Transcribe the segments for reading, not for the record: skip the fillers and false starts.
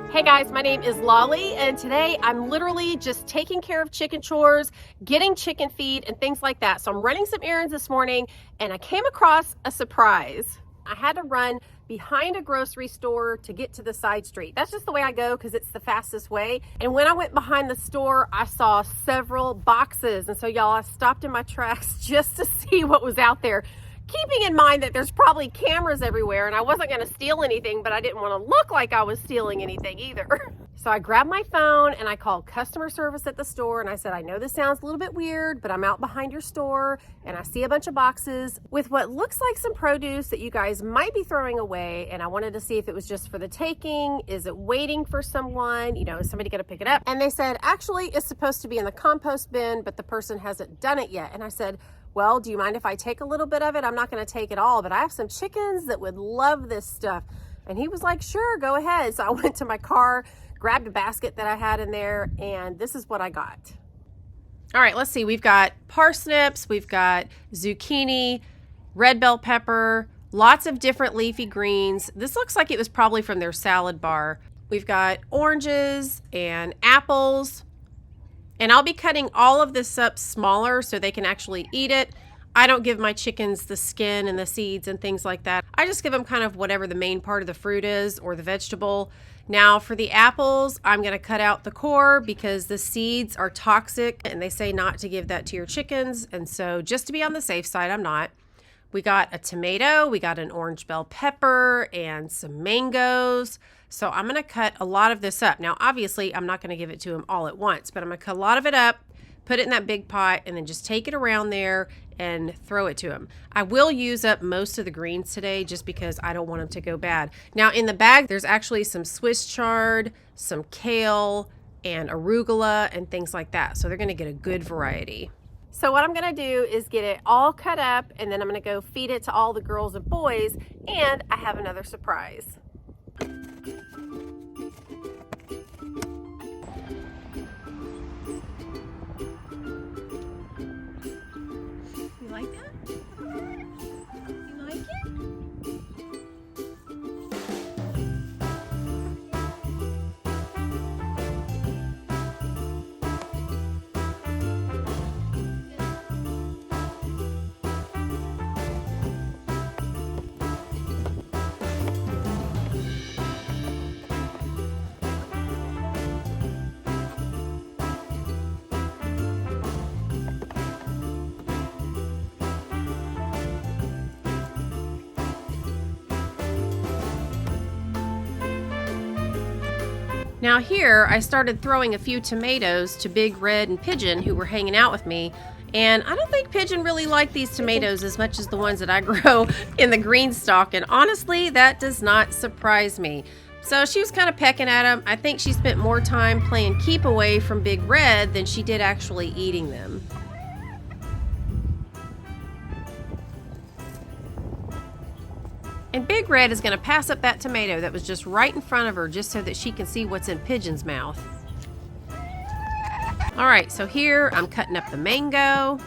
Hey guys, my name is Lolly, and today I'm literally just taking care of chicken chores, getting chicken feed and things like that. So I'm running some errands this morning and I came across a surprise. I had to run behind a grocery store to get to the side street. That's just the way I go because it's the fastest way. And when I went behind the store, I saw several boxes. And so y'all, I stopped in my tracks just to see what was out there, keeping in mind that there's probably cameras everywhere and I wasn't going to steal anything, but I didn't want to look like I was stealing anything either. So I grabbed my phone and I called customer service at the store and I said, I know this sounds a little bit weird, but I'm out behind your store and I see a bunch of boxes with what looks like some produce that you guys might be throwing away, and I wanted to see if it was just for the taking. Is it waiting for someone? You know, is somebody going to pick it up? And they said, actually, it's supposed to be in the compost bin, but the person hasn't done it yet. And I said, well, do you mind if I take a little bit of it? I'm not going to take it all, but I have some chickens that would love this stuff. And he was like, sure, go ahead. So I went to my car, grabbed a basket that I had in there, and this is what I got. All right, let's see. We've got parsnips, we've got zucchini, red bell pepper, lots of different leafy greens. This looks like it was probably from their salad bar. We've got oranges and apples. And I'll be cutting all of this up smaller so they can actually eat it. I don't give my chickens the skin and the seeds and things like that. I just give them kind of whatever the main part of the fruit is or the vegetable. Now for the apples, I'm going to cut out the core because the seeds are toxic and they say not to give that to your chickens. And so just to be on the safe side, I'm not. We got a tomato, we got an orange bell pepper and some mangoes. So I'm going to cut a lot of this up. Now, obviously, I'm not going to give it to them all at once, but I'm going to cut a lot of it up, put it in that big pot, and then just take it around there and throw it to them. I will use up most of the greens today just because I don't want them to go bad. Now, in the bag, there's actually some Swiss chard, some kale, and arugula, and things like that. So they're going to get a good variety. So what I'm going to do is get it all cut up, and then I'm going to go feed it to all the girls and boys, and I have another surprise. You like that? You like it? Now here, I started throwing a few tomatoes to Big Red and Pigeon who were hanging out with me. And I don't think Pigeon really liked these tomatoes as much as the ones that I grow in the GreenStalk. And honestly, that does not surprise me. So she was kind of pecking at them. I think she spent more time playing keep away from Big Red than she did actually eating them. And Big Red is going to pass up that tomato that was just right in front of her just so that she can see what's in Pigeon's mouth. All right, so here I'm cutting up the mango.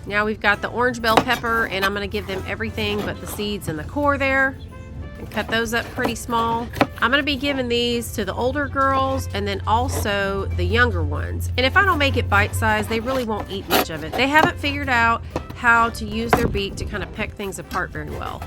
Now we've got the orange bell pepper, and I'm going to give them everything but the seeds and the core there. And cut those up pretty small. I'm going to be giving these to the older girls and then also the younger ones. And if I don't make it bite-sized, they really won't eat much of it. They haven't figured out how to use their beak to kind of peck things apart very well.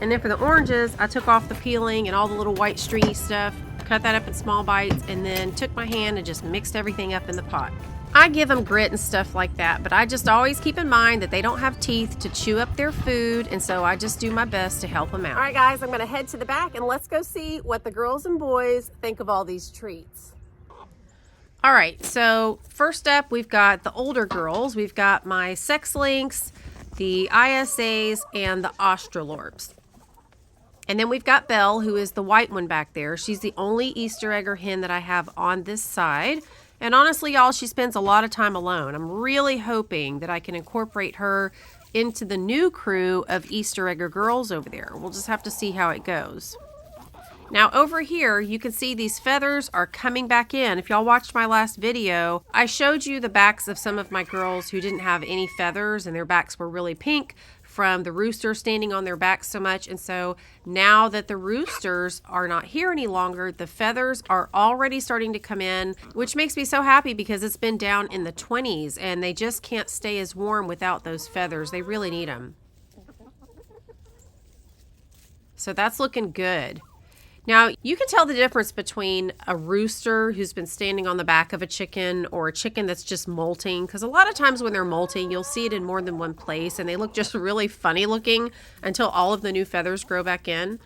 And then for the oranges, I took off the peeling and all the little white stringy stuff, cut that up in small bites, and then took my hand and just mixed everything up in the pot. I give them grit and stuff like that, but I just always keep in mind that they don't have teeth to chew up their food, and so I just do my best to help them out. All right, guys, I'm going to head to the back, and let's go see what the girls and boys think of all these treats. All right, so first up, we've got the older girls. We've got my sex lynx, the ISAs, and the Australorps. And then we've got Belle, who is the white one back there. She's the only Easter egger hen that I have on this side. And honestly, y'all, she spends a lot of time alone. I'm really hoping that I can incorporate her into the new crew of Easter egger girls over there. We'll just have to see how it goes. Now over here, you can see these feathers are coming back in. If y'all watched my last video, I showed you the backs of some of my girls who didn't have any feathers and their backs were really pink from the rooster standing on their backs so much. And so now that the roosters are not here any longer, the feathers are already starting to come in, which makes me so happy because it's been down in the 20s and they just can't stay as warm without those feathers. They really need them. So that's looking good. Now, you can tell the difference between a rooster who's been standing on the back of a chicken or a chicken that's just molting, because a lot of times when they're molting, you'll see it in more than one place, and they look just really funny looking until all of the new feathers grow back in.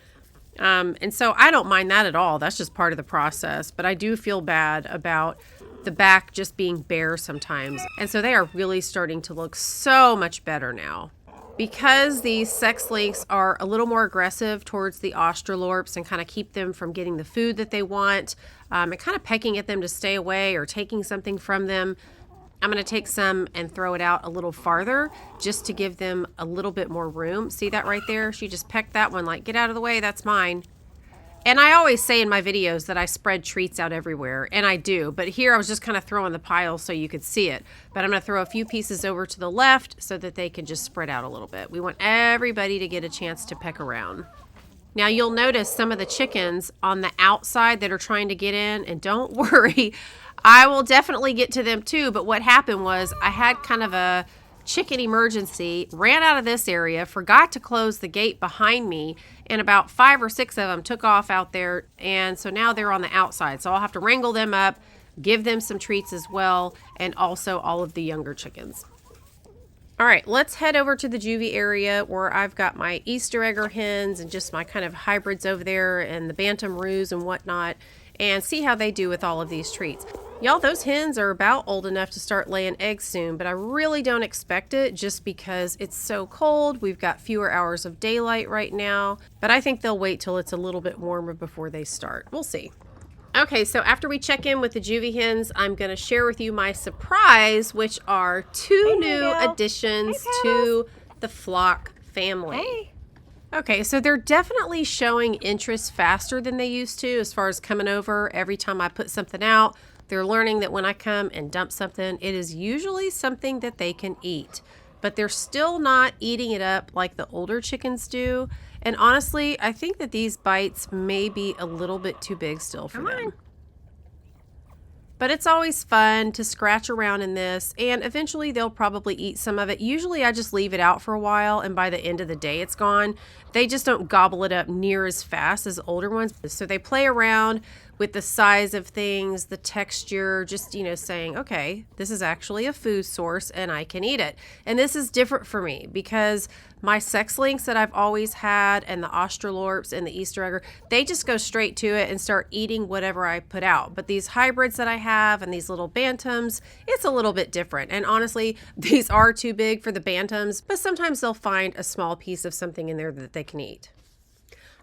And so I don't mind that at all. That's just part of the process, but I do feel bad about the back just being bare sometimes. And so they are really starting to look so much better now. Because these sex links are a little more aggressive towards the Australorps and kind of keep them from getting the food that they want and kind of pecking at them to stay away or taking something from them, I'm going to take some and throw it out a little farther just to give them a little bit more room. See that right there? She just pecked that one like, get out of the way, that's mine. And I always say in my videos that I spread treats out everywhere, and I do. But here I was just kind of throwing the pile so you could see it. But I'm going to throw a few pieces over to the left so that they can just spread out a little bit. We want everybody to get a chance to peck around. Now you'll notice some of the chickens on the outside that are trying to get in, and don't worry, I will definitely get to them too. But what happened was I had kind of a chicken emergency, ran out of this area, forgot to close the gate behind me, and about 5 or 6 of them took off out there, and so now they're on the outside. So I'll have to wrangle them up, give them some treats as well, and also all of the younger chickens. All right, let's head over to the juvie area where I've got my Easter egger hens and just my kind of hybrids over there and the bantam roos and whatnot, and see how they do with all of these treats. Y'all, those hens are about old enough to start laying eggs soon, but I really don't expect it just because it's so cold. We've got fewer hours of daylight right now, but I think they'll wait till it's a little bit warmer before they start. We'll see. Okay, so after we check in with the juvie hens, I'm going to share with you my surprise, which are 2 new additions to the flock family. Hey. Okay, so they're definitely showing interest faster than they used to as far as coming over every time I put something out. They're learning that when I come and dump something, it is usually something that they can eat. But they're still not eating it up like the older chickens do. And honestly, I think that these bites may be a little bit too big still for them. But it's always fun to scratch around in this, and eventually they'll probably eat some of it. Usually I just leave it out for a while, and by the end of the day it's gone. They just don't gobble it up near as fast as older ones. So they play around with the size of things, the texture, just, you know, saying, okay, this is actually a food source and I can eat it. And this is different for me because my sex links that I've always had and the Australorps and the Easter egger, they just go straight to it and start eating whatever I put out. But these hybrids that I have and these little bantams, it's a little bit different. And honestly, these are too big for the bantams, but sometimes they'll find a small piece of something in there that they can eat.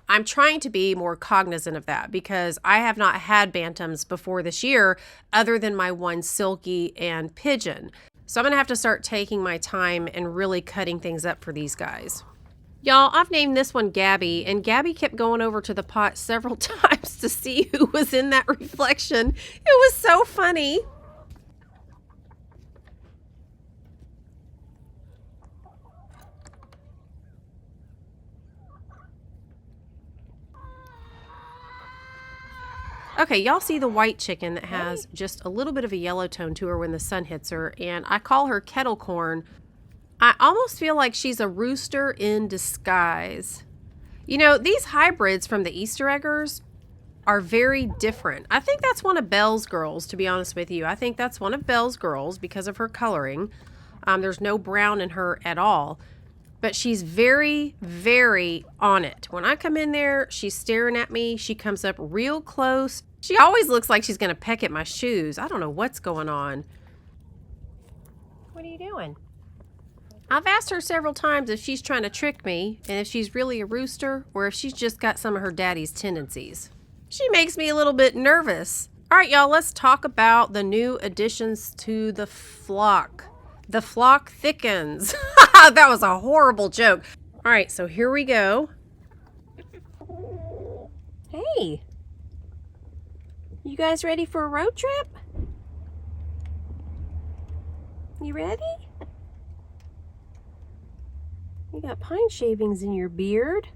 I'm trying to be more cognizant of that because I have not had bantams before this year other than my one Silky and Pigeon. So I'm going to have to start taking my time and really cutting things up for these guys. Y'all, I've named this one Gabby, and Gabby kept going over to the pot several times to see who was in that reflection. It was so funny. Okay, y'all see the white chicken that has just a little bit of a yellow tone to her when the sun hits her, and I call her kettle corn. I almost feel like she's a rooster in disguise. You know, these hybrids from the Easter eggers are very different. I think that's one of Belle's girls, to be honest with you. I think that's one of Belle's girls because of her coloring. There's no brown in her at all. But she's very, very on it. When I come in there, she's staring at me. She comes up real close. She always looks like she's going to peck at my shoes. I don't know what's going on. What are you doing? I've asked her several times if she's trying to trick me and if she's really a rooster or if she's just got some of her daddy's tendencies. She makes me a little bit nervous. All right, y'all, let's talk about the new additions to the flock. The flock thickens. That was a horrible joke. All right, so here we go. Hey. Hey, you guys ready for a road trip? You ready? You got pine shavings in your beard.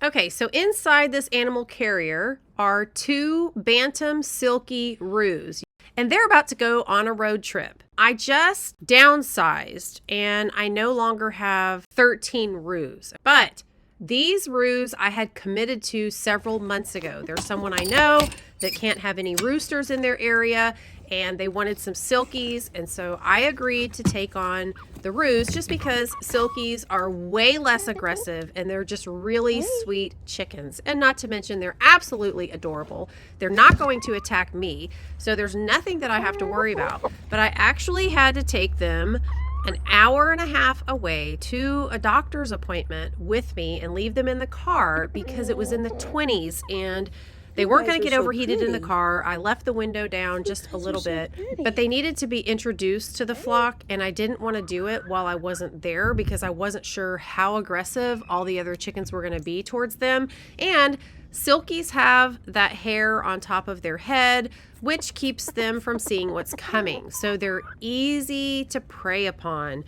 Okay, so inside this animal carrier are 2 Bantam Silky Roos, and they're about to go on a road trip. I just downsized, and I no longer have 13 Roos, but these Roos I had committed to several months ago. There's someone I know that can't have any roosters in their area, and they wanted some silkies, and so I agreed to take on the Roos just because silkies are way less aggressive and they're just really sweet chickens. And not to mention they're absolutely adorable. They're not going to attack me, so there's nothing that I have to worry about. But I actually had to take them an hour and a half away to a doctor's appointment with me and leave them in the car because it was in the 20s and they weren't going to get overheated in the car. I left the window down just a little bit, but they needed to be introduced to the flock, and I didn't want to do it while I wasn't there because I wasn't sure how aggressive all the other chickens were going to be towards them. And silkies have that hair on top of their head, which keeps them from seeing what's coming. So they're easy to prey upon.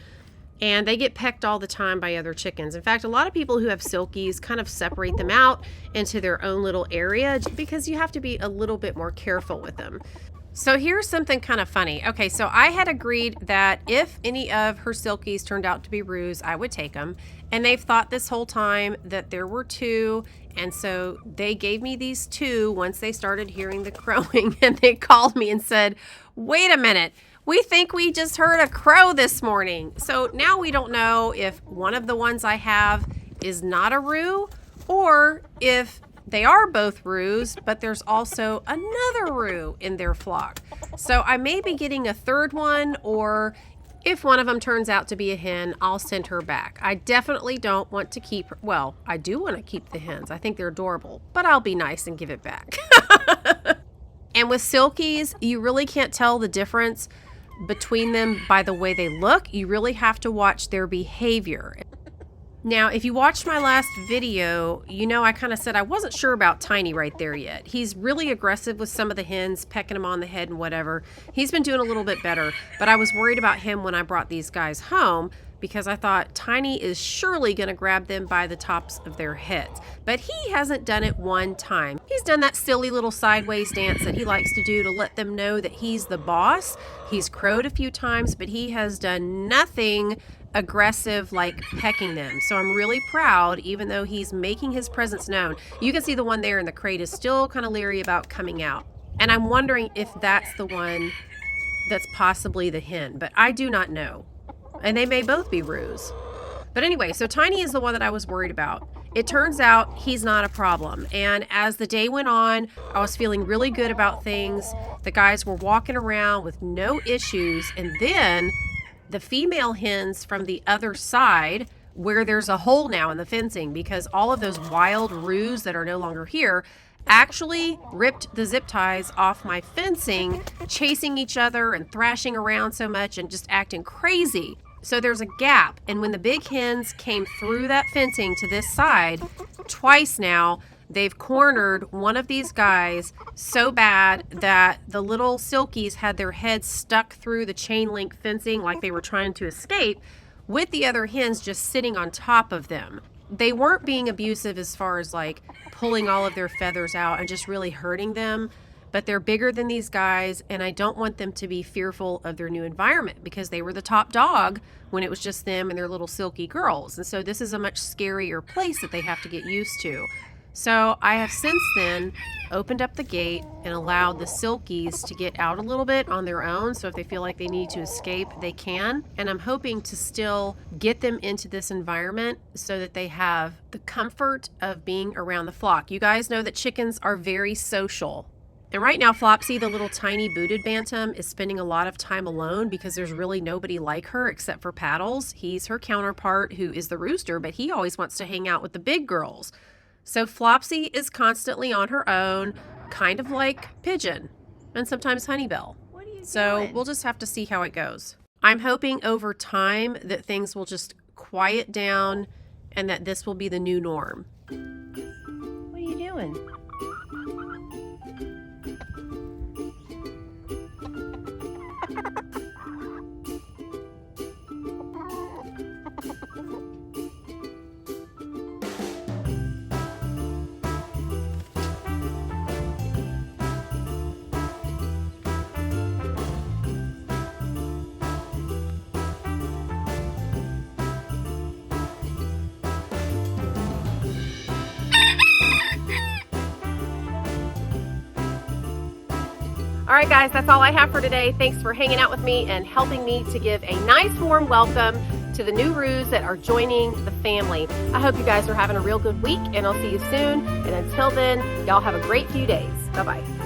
And they get pecked all the time by other chickens. In fact, a lot of people who have silkies kind of separate them out into their own little area because you have to be a little bit more careful with them. So here's something kind of funny. Okay, so I had agreed that if any of her silkies turned out to be Roos, I would take them. And they've thought this whole time that there were 2. And so they gave me these 2 once they started hearing the crowing. And they called me and said, wait a minute. We think we just heard a crow this morning. So now we don't know if one of the ones I have is not a Roo or if they are both Roos, but there's also another Roo in their flock. So I may be getting a 3rd one, or if one of them turns out to be a hen, I'll send her back. I definitely don't want to keep her. Well, I do want to keep the hens. I think they're adorable, but I'll be nice and give it back. And with silkies, you really can't tell the difference between them by the way they look. You really have to watch their behavior. Now, if you watched my last video, you know I kind of said I wasn't sure about Tiny right there yet. He's really aggressive with some of the hens, pecking them on the head and whatever. He's been doing a little bit better, but I was worried about him when I brought these guys home because I thought Tiny is surely going to grab them by the tops of their heads. But he hasn't done it one time. He's done that silly little sideways dance that he likes to do to let them know that he's the boss. He's crowed a few times, but he has done nothing aggressive like pecking them. So I'm really proud, even though he's making his presence known. You can see the one there in the crate is still kind of leery about coming out. And I'm wondering if that's the one that's possibly the hen, but I do not know. And they may both be Roos. But anyway, so Tiny is the one that I was worried about. It turns out he's not a problem. And as the day went on, I was feeling really good about things. The guys were walking around with no issues. And then the female hens from the other side, where there's a hole now in the fencing because all of those wild Roos that are no longer here actually ripped the zip ties off my fencing, chasing each other and thrashing around so much and just acting crazy. So there's a gap, and when the big hens came through that fencing to this side, twice now, they've cornered one of these guys so bad that the little silkies had their heads stuck through the chain link fencing like they were trying to escape, with the other hens just sitting on top of them. They weren't being abusive as far as like pulling all of their feathers out and just really hurting them, but they're bigger than these guys, and I don't want them to be fearful of their new environment because they were the top dog when it was just them and their little silky girls. And so this is a much scarier place that they have to get used to. So I have since then opened up the gate and allowed the silkies to get out a little bit on their own. So if they feel like they need to escape, they can. And I'm hoping to still get them into this environment so that they have the comfort of being around the flock. You guys know that chickens are very social. And right now, Flopsy, the little tiny booted bantam, is spending a lot of time alone because there's really nobody like her except for Paddles. He's her counterpart who is the rooster, but he always wants to hang out with the big girls. So Flopsy is constantly on her own, kind of like Pigeon and sometimes Honeybell. So we'll just have to see how it goes. I'm hoping over time that things will just quiet down and that this will be the new norm. What are you doing? All right, guys, that's all I have for today. Thanks for hanging out with me and helping me to give a nice warm welcome to the new roos that are joining the family. I hope you guys are having a real good week, and I'll see you soon. And until then, y'all have a great few days. Bye-bye.